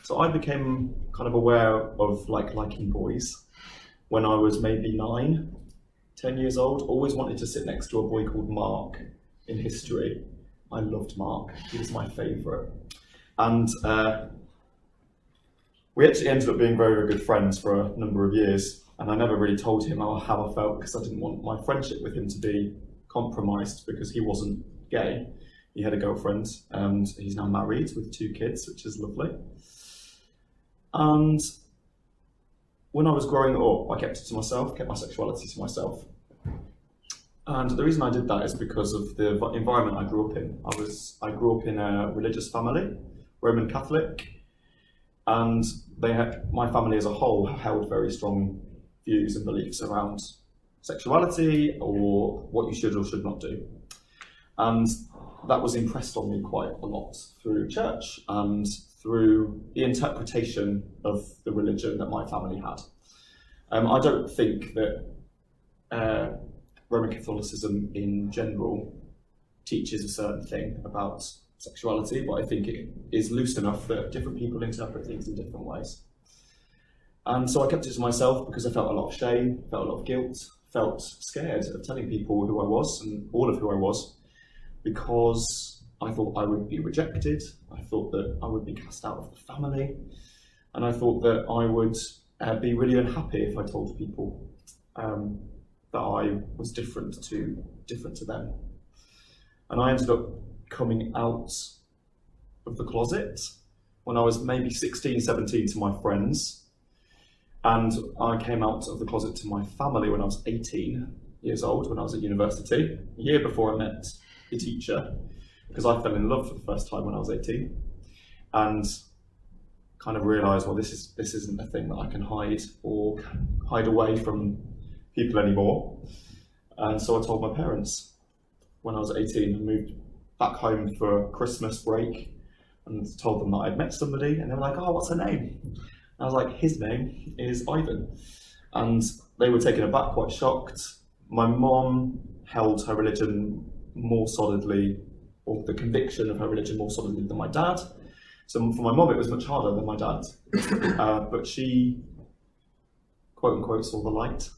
So I became kind of aware of liking boys when I was maybe 10 years old. Always wanted to sit next to a boy called Mark in history. I loved Mark, he was my favourite. And we actually ended up being very, very good friends for a number of years. And I never really told him how I felt because I didn't want my friendship with him to be compromised because he wasn't gay. He had a girlfriend and he's now married with 2 kids, which is lovely. And when I was growing up, I kept it to myself, kept my sexuality to myself. And the reason I did that is because of the environment I grew up in. I grew up in a religious family, Roman Catholic, and my family as a whole held very strong views and beliefs around sexuality or what you should or should not do. And that was impressed on me quite a lot through church and through the interpretation of the religion that my family had. I don't think that Roman Catholicism in general teaches a certain thing about sexuality, but I think it is loose enough that different people interpret things in different ways. And so I kept it to myself because I felt a lot of shame, felt a lot of guilt, felt scared of telling people who I was and all of who I was, because I thought I would be rejected, I thought that I would be cast out of the family, and I thought that I would be really unhappy if I told people that I was different to them. And I ended up coming out of the closet when I was maybe 16, 17 to my friends, and I came out of the closet to my family when I was 18 years old, when I was at university, a year before I met a teacher, because I fell in love for the first time when I was 18, and kind of realised, well, this isn't a thing that I can hide away from people anymore. And so I told my parents when I was 18 and moved back home for Christmas break and told them that I'd met somebody, and they were like, oh, what's her name? And I was like, his name is Ivan. And they were taken aback, quite shocked. My mom held her religion more solidly, or the conviction of her religion more solidly than my dad. So for my mom, it was much harder than my dad. But she, quote unquote, saw the light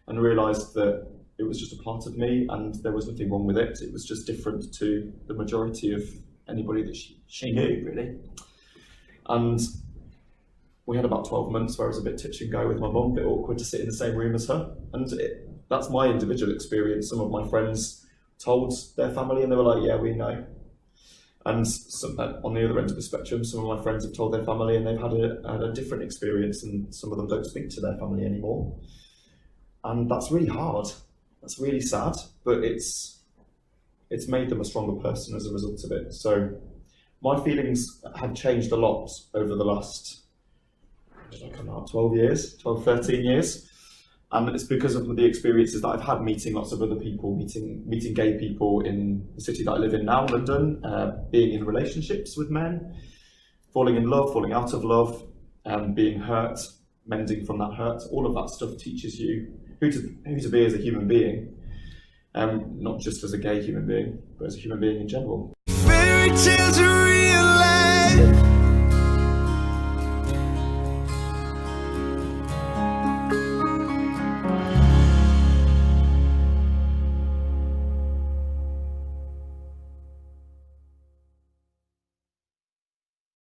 and realised that it was just a part of me and there was nothing wrong with it. It was just different to the majority of anybody that she knew, really. And we had about 12 months where I was a bit touch and go with my mum, a bit awkward to sit in the same room as her. And that's my individual experience. Some of my friends told their family and they were like, yeah, we know. And on the other end of the spectrum, some of my friends have told their family and they've had a different experience, and some of them don't speak to their family anymore. And that's really hard. That's really sad, but it's made them a stronger person as a result of it. So my feelings have changed a lot over the last, 12, 13 years. And it's because of the experiences that I've had meeting lots of other people, meeting gay people in the city that I live in now, London, being in relationships with men, falling in love, falling out of love, being hurt, mending from that hurt. All of that stuff teaches you who to be as a human being, not just as a gay human being, but as a human being in general. Fairy tales are real life.